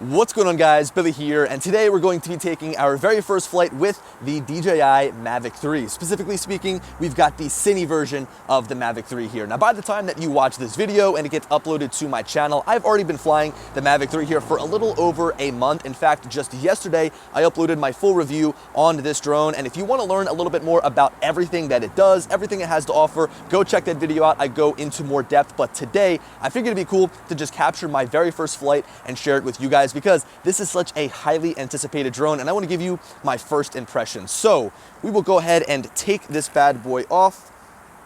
What's going on, guys? Billy here, and today we're going to be taking our very first flight with the DJI Mavic 3. Specifically speaking, we've got the cine version of the Mavic 3 here. Now, by the time that you watch this video and it gets uploaded to my channel, I've already been flying the Mavic 3 here for a little over a month. In fact, just yesterday, I uploaded my full review on this drone, and if you want to learn a little bit more about everything that it does, everything it has to offer, go check that video out. I go into more depth, but today, I figured it'd be cool to just capture my very first flight and share it with you guys, because this is such a highly anticipated drone and I want to give you my first impressions. So we will go ahead and take this bad boy off,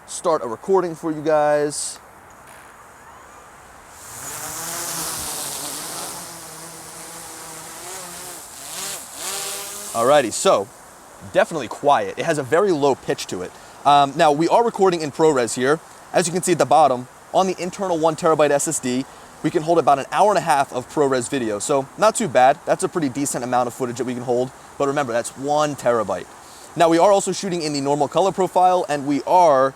start a recording for you guys. Alrighty, so definitely quiet. It has a very low pitch to it. Now we are recording in ProRes here. As you can see at the bottom, on the internal 1TB SSD, we can hold about an hour and a half of ProRes video. So not too bad. That's a pretty decent amount of footage that we can hold. But remember, that's 1TB. Now we are also shooting in the normal color profile, and we are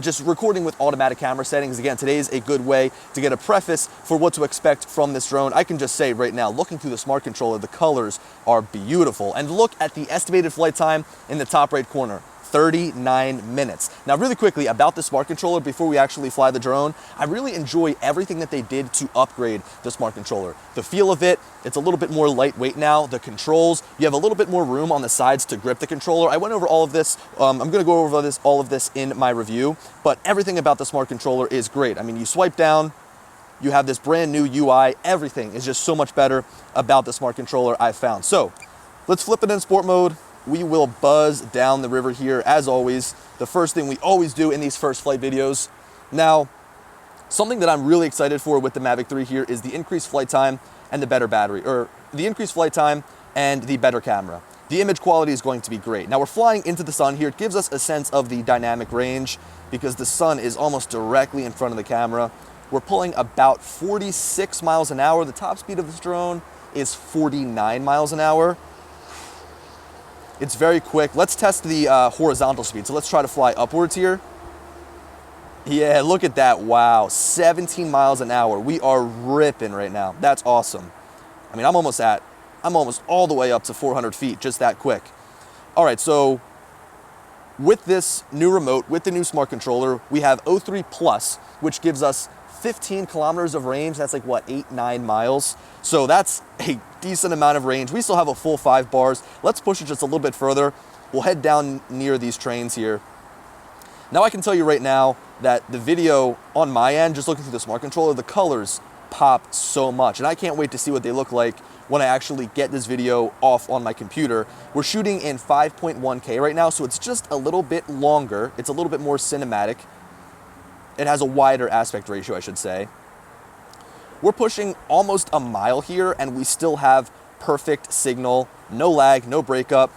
just recording with automatic camera settings. Again, today is a good way to get a preface for what to expect from this drone. I can just say right now, looking through the smart controller, the colors are beautiful. And look at the estimated flight time in the top right corner. 39 minutes. Now, really quickly about the smart controller before we actually fly the drone, I really enjoy everything that they did to upgrade the smart controller. The feel of it, it's a little bit more lightweight now. The controls, you have a little bit more room on the sides to grip the controller. I went over all of this. I'm gonna go over all of this in my review, but everything about the smart controller is great. I mean, you swipe down, you have this brand new UI. Everything is just so much better about the smart controller I've found. So let's flip it in sport mode. We will buzz down the river here, as always. The first thing we always do in these first flight videos. Now, something that I'm really excited for with the Mavic 3 here is the increased flight time and the better battery, or the increased flight time and the better camera. The image quality is going to be great. Now, we're flying into the sun here. It gives us a sense of the dynamic range because the sun is almost directly in front of the camera. We're pulling about 46 miles an hour. The top speed of this drone is 49 miles an hour. It's very quick. Let's test the horizontal speed. So let's try to fly upwards here. Yeah, look at that. Wow, 17 miles an hour. We are ripping right now. That's awesome. I mean, I'm almost all the way up to 400 feet, just that quick. All right, so with this new remote, with the new smart controller, we have O3 Plus, which gives us 15 kilometers of range. That's like what, 8-9 miles. So that's a decent amount of range. We still have a full 5 bars. Let's push it just a little bit further. We'll head down near these trains here. Now I can tell you right now that the video on my end, just looking through the smart controller, the colors pop so much. And I can't wait to see what they look like when I actually get this video off on my computer. We're shooting in 5.1K right now, so it's just a little bit longer. It's a little bit more cinematic. It has a wider aspect ratio, I should say. We're pushing almost a mile here and we still have perfect signal, no lag, no breakup.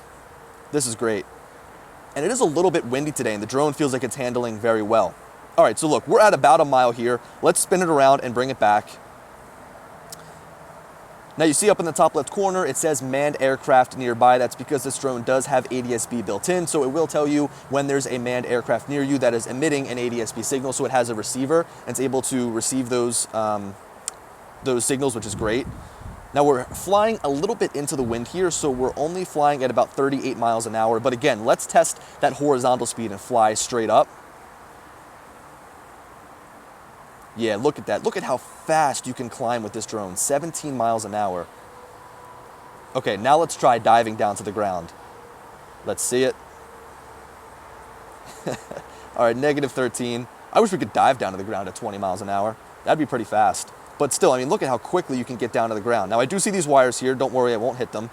This is great. And it is a little bit windy today and the drone feels like it's handling very well. All right, so look, we're at about a mile here. Let's spin it around and bring it back. Now you see up in the top left corner, it says manned aircraft nearby. That's because this drone does have ADS-B built in, so it will tell you when there's a manned aircraft near you that is emitting an ADS-B signal, so it has a receiver and it's able to receive those signals, which is great. Now we're flying a little bit into the wind here, so we're only flying at about 38 miles an hour. But again, let's test that horizontal speed and fly straight up. Yeah, look at that. Look at how fast you can climb with this drone, 17 miles an hour. Okay, now let's try diving down to the ground. Let's see it. All right, -13. I wish we could dive down to the ground at 20 miles an hour. That'd be pretty fast. But still, I mean, look at how quickly you can get down to the ground. Now, I do see these wires here. Don't worry, I won't hit them.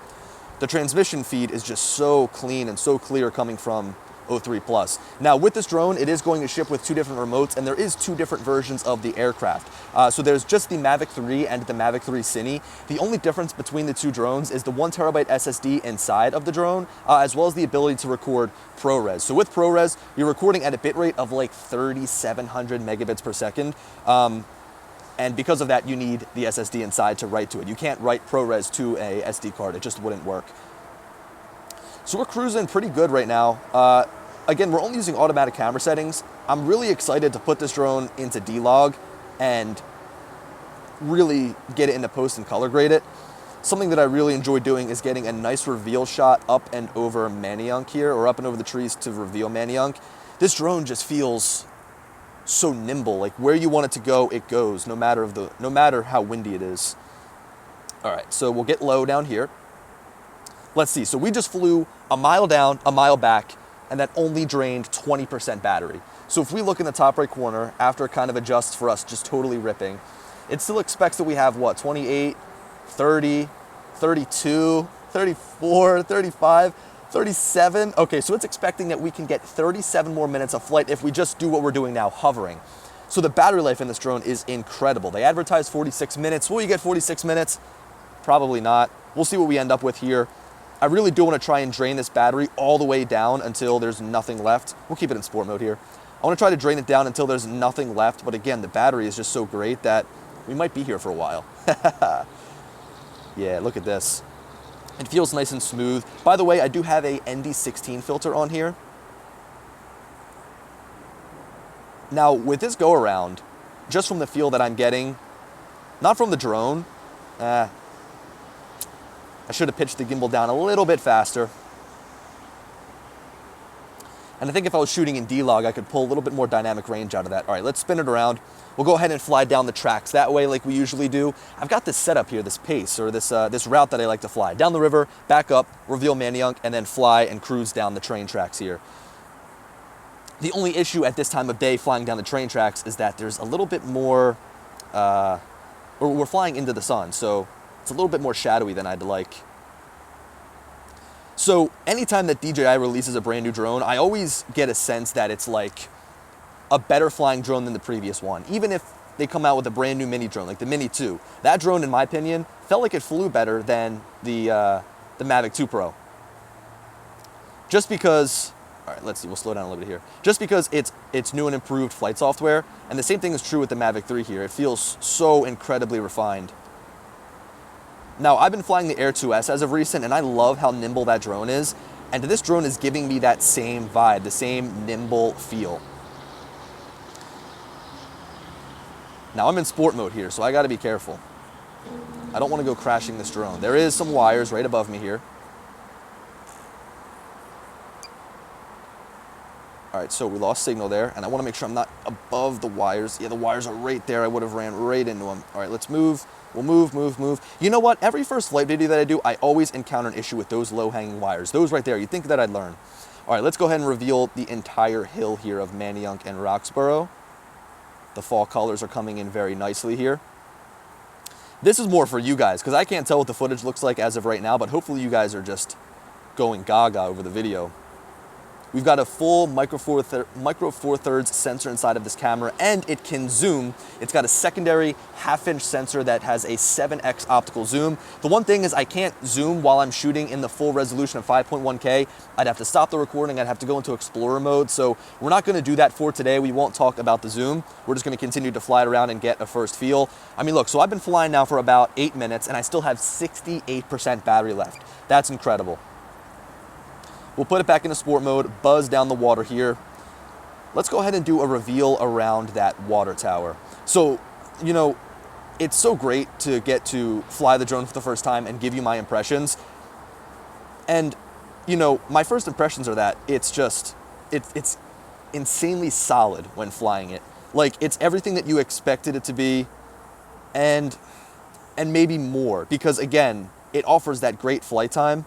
The transmission feed is just so clean and so clear coming from O3 Plus. Now with this drone, it is going to ship with 2 different remotes and there is 2 different versions of the aircraft. So there's just the Mavic 3 and the Mavic 3 Cine. The only difference between the 2 drones is the 1TB SSD inside of the drone, as well as the ability to record ProRes. So with ProRes, you're recording at a bitrate of like 3,700 megabits per second. And because of that, you need the SSD inside to write to it. You can't write ProRes to a SD card. It just wouldn't work. So we're cruising pretty good right now. Again, we're only using automatic camera settings. I'm really excited to put this drone into D-Log and really get it into post and color grade it. something that I really enjoy doing is getting a nice reveal shot up and over Manayunk here, or up and over the trees to reveal Manayunk. This drone just feels so nimble. Like where you want it to go, it goes, no matter how windy it is. All right, so we'll get low down here. Let's see, so we just flew a mile down, a mile back, and that only drained 20% battery. So if we look in the top right corner, after it kind of adjusts for us just totally ripping, it still expects that we have what, 28, 30, 32, 34, 35, 37. Okay, so it's expecting that we can get 37 more minutes of flight if we just do what we're doing now, hovering. So the battery life in this drone is incredible. They advertise 46 minutes. Will you get 46 minutes? Probably not. We'll see what we end up with here. I really do want to try and drain this battery all the way down until there's nothing left. We'll keep it in sport mode here. I want to try to drain it down until there's nothing left, but again, the battery is just so great that we might be here for a while. Yeah, look at this. It feels nice and smooth. By the way, I do have a ND16 filter on here. Now, with this go-around, just from the feel that I'm getting, not from the drone, I should have pitched the gimbal down a little bit faster. And I think if I was shooting in D-Log, I could pull a little bit more dynamic range out of that. All right, let's spin it around. We'll go ahead and fly down the tracks that way like we usually do. I've got this setup here, this pace, or this route that I like to fly. Down the river, back up, reveal Manayunk, and then fly and cruise down the train tracks here. The only issue at this time of day flying down the train tracks is that there's a little bit more, or we're flying into the sun, so it's a little bit more shadowy than I'd like. So anytime that DJI releases a brand new drone, I always get a sense that it's like a better flying drone than the previous one. Even if they come out with a brand new mini drone, like the Mini 2. That drone, in my opinion, felt like it flew better than the Mavic 2 Pro. Just because, all right, let's see, we'll slow down a little bit here. Just because it's new and improved flight software, and the same thing is true with the Mavic 3 here. It feels so incredibly refined. Now, I've been flying the Air 2S as of recent, and I love how nimble that drone is. And this drone is giving me that same vibe, the same nimble feel. Now, I'm in sport mode here, so I gotta be careful. I don't wanna go crashing this drone. There is some wires right above me here. All right, so we lost signal there, and I wanna make sure I'm not above the wires. Yeah, the wires are right there. I would have ran right into them. All right, let's move. We'll move, move, move. You know what? Every first flight video that I do, I always encounter an issue with those low-hanging wires. Those right there, you'd think that I'd learn. All right, let's go ahead and reveal the entire hill here of Manayunk and Roxborough. The fall colors are coming in very nicely here. This is more for you guys, because I can't tell what the footage looks like as of right now, but hopefully you guys are just going gaga over the video. We've got a full micro four thirds sensor inside of this camera, and it can zoom. It's got a secondary half-inch sensor that has a 7x optical zoom. The one thing is I can't zoom while I'm shooting in the full resolution of 5.1K. I'd have to stop the recording. I'd have to go into Explorer mode. So we're not going to do that for today. We won't talk about the zoom. We're just going to continue to fly it around and get a first feel. I mean, look, so I've been flying now for about 8 minutes, and I still have 68% battery left. That's incredible. We'll put it back into sport mode, buzz down the water here. Let's go ahead and do a reveal around that water tower. So, you know, it's so great to get to fly the drone for the first time and give you my impressions. And, you know, my first impressions are that it's insanely solid when flying it. Like, it's everything that you expected it to be, and maybe more, because again, it offers that great flight time.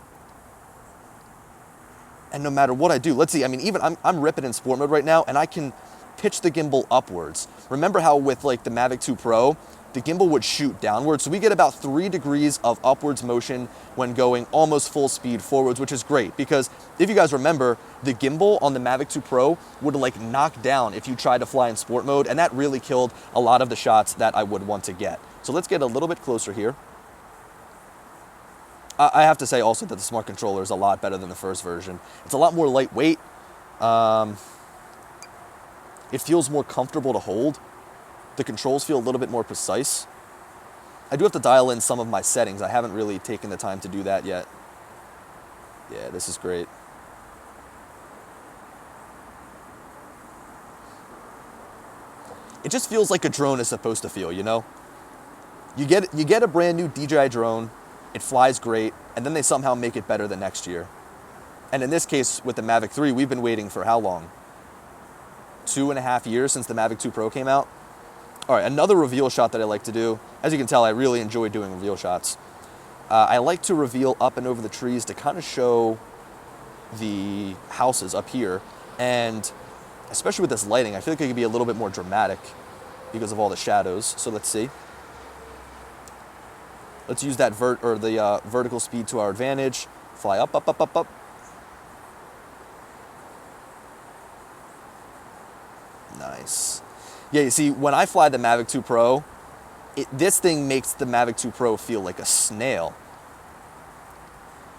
And no matter what I do, let's see, I mean, even I'm ripping in sport mode right now, and I can pitch the gimbal upwards. Remember how with like the Mavic 2 Pro, the gimbal would shoot downwards. So we get about 3 degrees of upwards motion when going almost full speed forwards, which is great, because if you guys remember, the gimbal on the Mavic 2 Pro would like knock down if you tried to fly in sport mode, and that really killed a lot of the shots that I would want to get. So let's get a little bit closer here. I have to say also that the Smart Controller is a lot better than the first version. It's a lot more lightweight. It feels more comfortable to hold. The controls feel a little bit more precise. I do have to dial in some of my settings. I haven't really taken the time to do that yet. Yeah, this is great. It just feels like a drone is supposed to feel, you know? You get a brand new DJI drone. it flies great, and then they somehow make it better the next year. And in this case, with the Mavic 3, we've been waiting for how long? 2.5 years since the Mavic 2 Pro came out. All right, another reveal shot that I like to do. As you can tell, I really enjoy doing reveal shots. I like to reveal up and over the trees to kind of show the houses up here. And especially with this lighting, I feel like it could be a little bit more dramatic because of all the shadows. So let's see. Let's use that vertical speed to our advantage. Fly up, up, up, up, up. Nice. Yeah, you see, when I fly the Mavic 2 Pro, this thing makes the Mavic 2 Pro feel like a snail.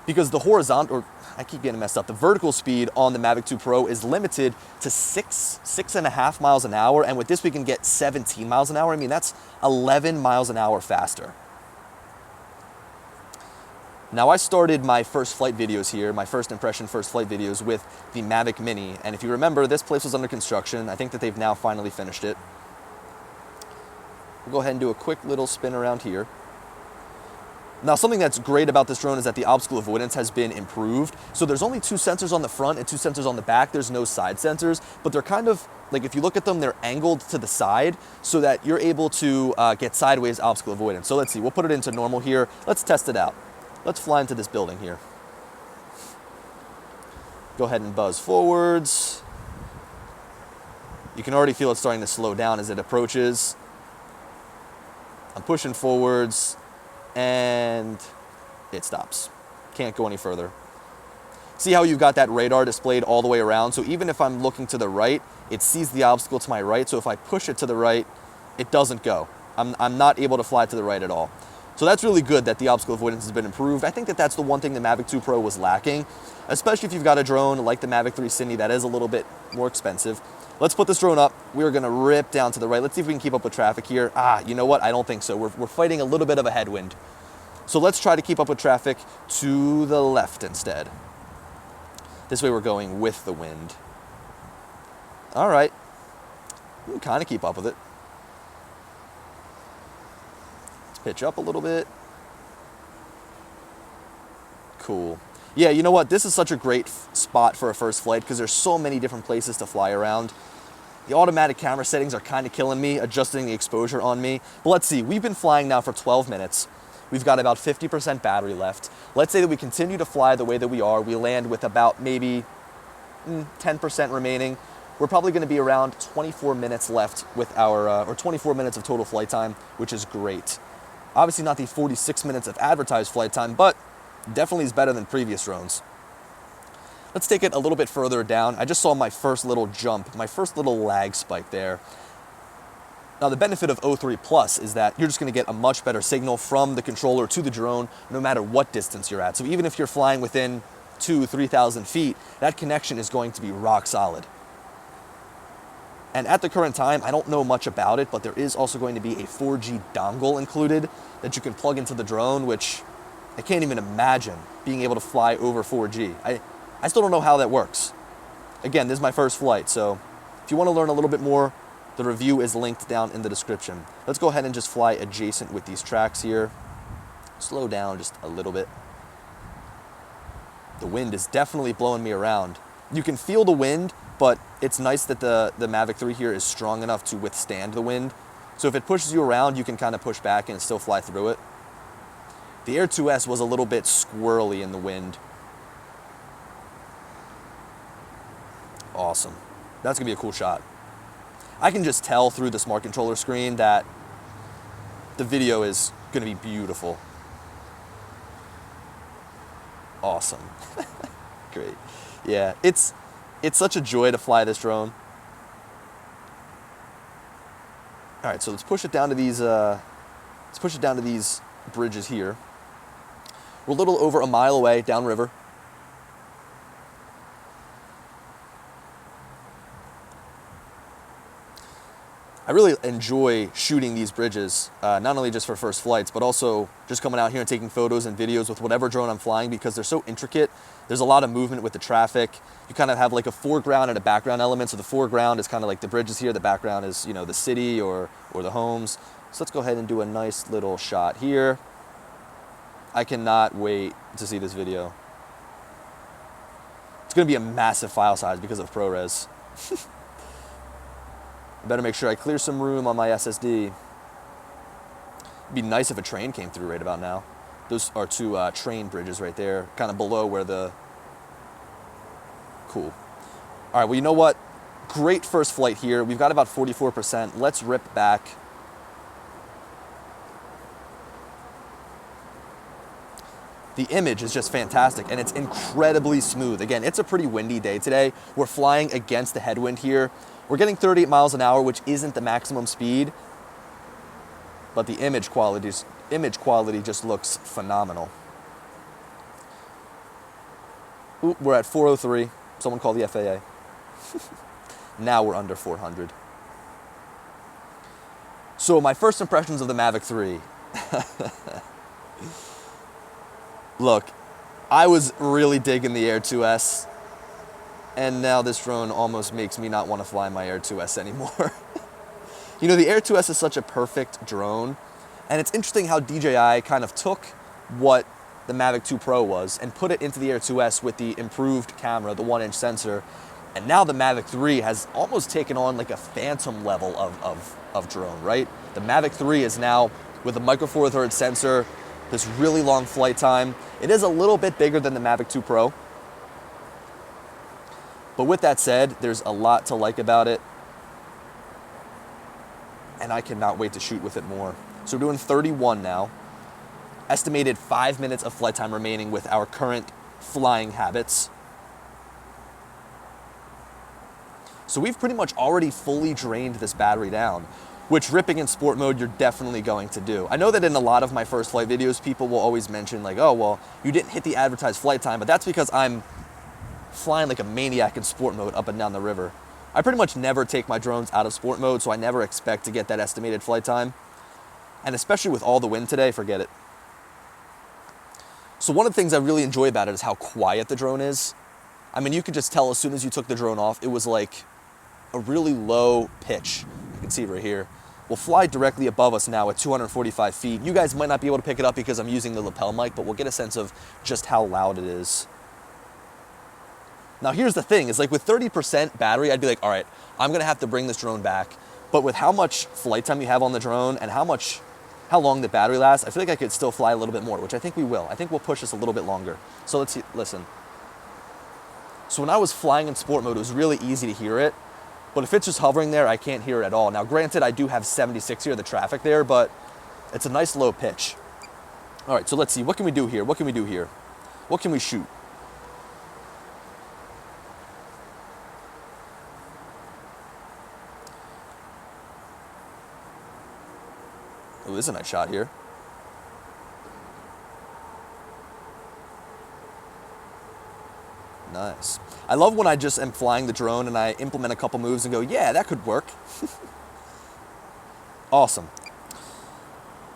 Because the horizontal, or I keep getting messed up, the vertical speed on the Mavic 2 Pro is limited to 6.5 miles an hour, and with this we can get 17 miles an hour. I mean, that's 11 miles an hour faster. Now, I started my first flight videos here, my first impression first flight videos with the Mavic Mini, and if you remember, this place was under construction. I think that they've now finally finished it. We'll go ahead and do a quick little spin around here. Now, something that's great about this drone is that the obstacle avoidance has been improved. So there's only 2 sensors on the front and 2 sensors on the back. There's no side sensors, but they're kind of, like if you look at them, they're angled to the side so that you're able to get sideways obstacle avoidance. So let's see, we'll put it into normal here. Let's test it out. Let's fly into this building here. Go ahead and buzz forwards. You can already feel it starting to slow down as it approaches. I'm pushing forwards and it stops. Can't go any further. See how you've got that radar displayed all the way around? So even if I'm looking to the right, it sees the obstacle to my right. So if I push it to the right, it doesn't go. I'm not able to fly to the right at all. So that's really good that the obstacle avoidance has been improved. I think that that's the one thing the Mavic 2 Pro was lacking, especially if you've got a drone like the Mavic 3 Cine that is a little bit more expensive. Let's put this drone up. We're gonna rip down to the right. Let's see if we can keep up with traffic here. You know what? I don't think so. We're fighting a little bit of a headwind. So let's try to keep up with traffic to the left instead. This way we're going with the wind. All right, we can kind of keep up with it. Pitch up a little bit. Cool. Yeah, you know what? This is such a great spot for a first flight because there's so many different places to fly around. The automatic camera settings are kind of killing me, adjusting the exposure on me. But let's see, we've been flying now for 12 minutes. We've got about 50% battery left. Let's say that we continue to fly the way that we are. We land with about maybe 10% remaining. We're probably going to be around 24 minutes left with our, or 24 minutes of total flight time, which is great. Obviously not the 46 minutes of advertised flight time, but definitely is better than previous drones. Let's take it a little bit further down. I just saw my first little jump, my first little lag spike there. Now the benefit of O3 Plus is that you're just going to get a much better signal from the controller to the drone no matter what distance you're at. So even if you're flying within 2,000-3,000 feet, that connection is going to be rock solid. And at the current time, I don't know much about it, but there is also going to be a 4G dongle included that you can plug into the drone, which I can't even imagine being able to fly over 4G. I still don't know how that works. Again, this is my first flight, so if you want to learn a little bit more, the review is linked down in the description. Let's go ahead and just fly adjacent with these tracks here. Slow down just a little bit. The wind is definitely blowing me around. You can feel the wind, but it's nice that the Mavic 3 here is strong enough to withstand the wind. So if it pushes you around, you can kind of push back and still fly through it. The Air 2S was a little bit squirrely in the wind. Awesome. That's gonna be a cool shot. I can just tell through the smart controller screen that the video is gonna be beautiful. Awesome. Great. Yeah, it's such a joy to fly this drone. All right, so let's push it down to these bridges here. We're a little over a mile away downriver. I really enjoy shooting these bridges, not only just for first flights, but also just coming out here and taking photos and videos with whatever drone I'm flying because they're so intricate. There's a lot of movement with the traffic. You kind of have like a foreground and a background element. So the foreground is kind of like the bridges here. The background is, you know, the city or the homes. So let's go ahead and do a nice little shot here. I cannot wait to see this video. It's going to be a massive file size because of ProRes. Better make sure I clear some room on my SSD. It'd be nice if a train came through right about now. Those are two train bridges right there, kind of below where the... Cool. All right, well, you know what? Great first flight here. We've got about 44%. Let's rip back. The image is just fantastic, and it's incredibly smooth. Again, it's a pretty windy day today. We're flying against the headwind here. We're getting 38 miles an hour, which isn't the maximum speed, but the image quality just looks phenomenal. Ooh, we're at 403. Someone call the FAA. Now we're under 400. So my first impressions of the Mavic 3. Look, I was really digging the Air 2S, and now this drone almost makes me not want to fly my Air 2S anymore. You know, the Air 2S is such a perfect drone, and it's interesting how DJI kind of took what the Mavic 2 Pro was and put it into the Air 2S with the improved camera, the 1-inch sensor, and now the Mavic 3 has almost taken on like a phantom level of drone, right? The Mavic 3 is now with a micro four thirds sensor, this really long flight time. It is a little bit bigger than the Mavic 2 Pro. But with that said, there's a lot to like about it. And I cannot wait to shoot with it more. So we're doing 31 now. Estimated 5 minutes of flight time remaining with our current flying habits. So we've pretty much already fully drained this battery down, which ripping in sport mode, you're definitely going to do. I know that in a lot of my first flight videos, people will always mention like, oh, well, you didn't hit the advertised flight time, but that's because I'm flying like a maniac in sport mode up and down the river. I pretty much never take my drones out of sport mode, so I never expect to get that estimated flight time. And especially with all the wind today, forget it. So one of the things I really enjoy about it is how quiet the drone is. I mean, you could just tell as soon as you took the drone off, it was like a really low pitch. You can see it right here. We'll fly directly above us now at 245 feet. You guys might not be able to pick it up because I'm using the lapel mic, but we'll get a sense of just how loud it is. Now here's the thing, is like with 30% battery, I'd be like, all right, I'm gonna have to bring this drone back. But with how much flight time you have on the drone and how long the battery lasts, I feel like I could still fly a little bit more, which I think we will. I think we'll push this a little bit longer. So let's see, listen. So when I was flying in sport mode, it was really easy to hear it. But if it's just hovering there, I can't hear it at all. Now, granted, I do have 76 here, the traffic there, but it's a nice low pitch. All right, so let's see. What can we do here? What can we do here? What can we shoot? Oh, this is a nice shot here. Nice. I love when I just am flying the drone and I implement a couple moves and go, yeah, that could work. Awesome.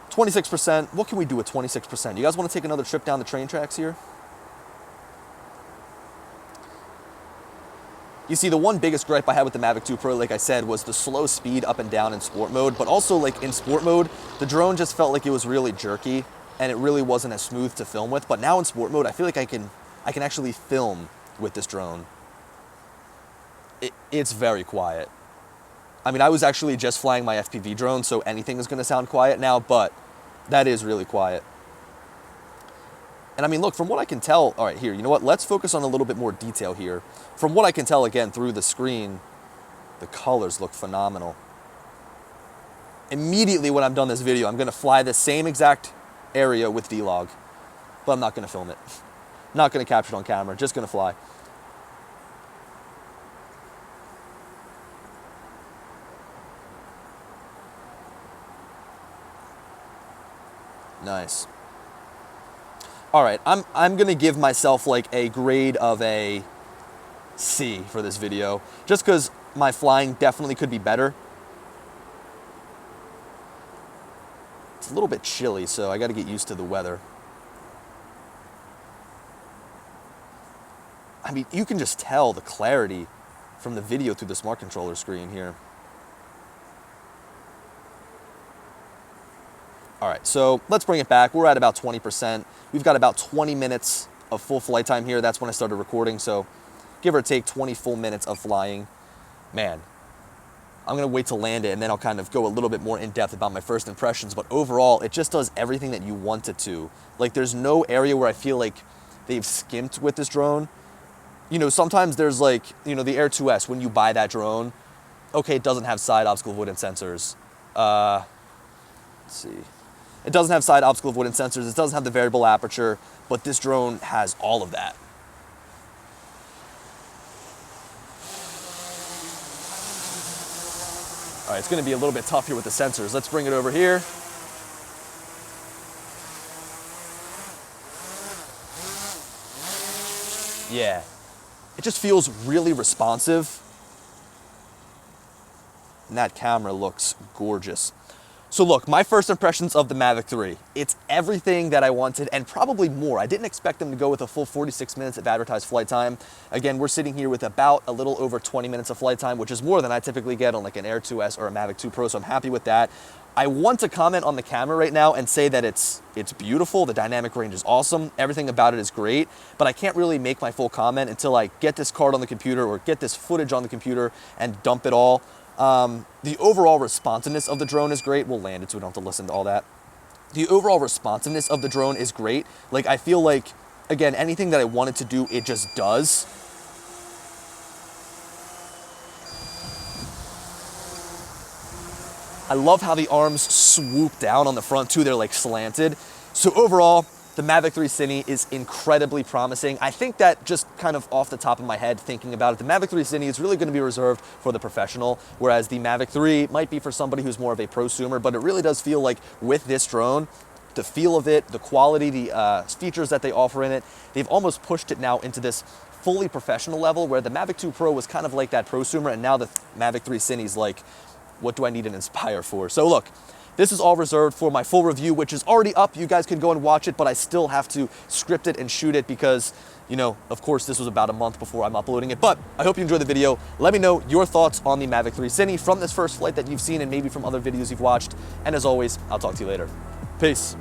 26%. What can we do with 26%? You guys want to take another trip down the train tracks here? You see, the one biggest gripe I had with the Mavic 2 Pro, like I said, was the slow speed up and down in sport mode, but also like in sport mode, the drone just felt like it was really jerky and it really wasn't as smooth to film with. But now in sport mode, I feel like I can actually film with this drone. It's very quiet. I mean, I was actually just flying my FPV drone, so anything is gonna sound quiet now, but that is really quiet. And I mean, look, from what I can tell, all right, here, you know what? Let's focus on a little bit more detail here. From what I can tell, again, through the screen, the colors look phenomenal. Immediately when I'm done this video, I'm gonna fly the same exact area with vlog, but I'm not gonna film it. Not gonna capture it on camera, just gonna fly. Nice. All right, I'm gonna give myself like a grade of a C for this video, just because my flying definitely could be better. It's a little bit chilly, so I gotta get used to the weather. I mean, you can just tell the clarity from the video through the smart controller screen here. All right, so let's bring it back. We're at about 20%. We've got about 20 minutes of full flight time here. That's when I started recording, so give or take 20 full minutes of flying. Man, I'm gonna wait to land it and then I'll kind of go a little bit more in depth about my first impressions, but overall, it just does everything that you want it to. Like, there's no area where I feel like they've skimped with this drone. You know, sometimes there's like, you know, the Air 2S, when you buy that drone, okay, it doesn't have side obstacle avoidance sensors. Let's see. It doesn't have side obstacle avoidance sensors, it doesn't have the variable aperture, but this drone has all of that. All right, it's gonna be a little bit tough here with the sensors. Let's bring it over here. Yeah, it just feels really responsive. And that camera looks gorgeous. So look, my first impressions of the Mavic 3, it's everything that I wanted and probably more. I didn't expect them to go with a full 46 minutes of advertised flight time. Again, we're sitting here with about a little over 20 minutes of flight time, which is more than I typically get on like an Air 2S or a Mavic 2 Pro, so I'm happy with that. I want to comment on the camera right now and say that it's beautiful, the dynamic range is awesome, everything about it is great, but I can't really make my full comment until I get this card on the computer or get this footage on the computer and dump it all. The overall responsiveness of the drone is great. We'll land it so we don't have to listen to all that. The overall responsiveness of the drone is great. Like, I feel like, again, anything that I wanted to do, it just does. I love how the arms swoop down on the front too. They're like slanted. So overall, the Mavic 3 Cine is incredibly promising. I think that just kind of off the top of my head, thinking about it, the Mavic 3 Cine is really going to be reserved for the professional, whereas the Mavic 3 might be for somebody who's more of a prosumer, but it really does feel like with this drone, the feel of it, the quality, the features that they offer in it, they've almost pushed it now into this fully professional level where the Mavic 2 Pro was kind of like that prosumer, and now the Mavic 3 Cine is like, what do I need an Inspire for? So look, this is all reserved for my full review, which is already up. You guys can go and watch it, but I still have to script it and shoot it because, you know, of course, this was about a month before I'm uploading it. But I hope you enjoyed the video. Let me know your thoughts on the Mavic 3 Cine from this first flight that you've seen and maybe from other videos you've watched. And as always, I'll talk to you later. Peace.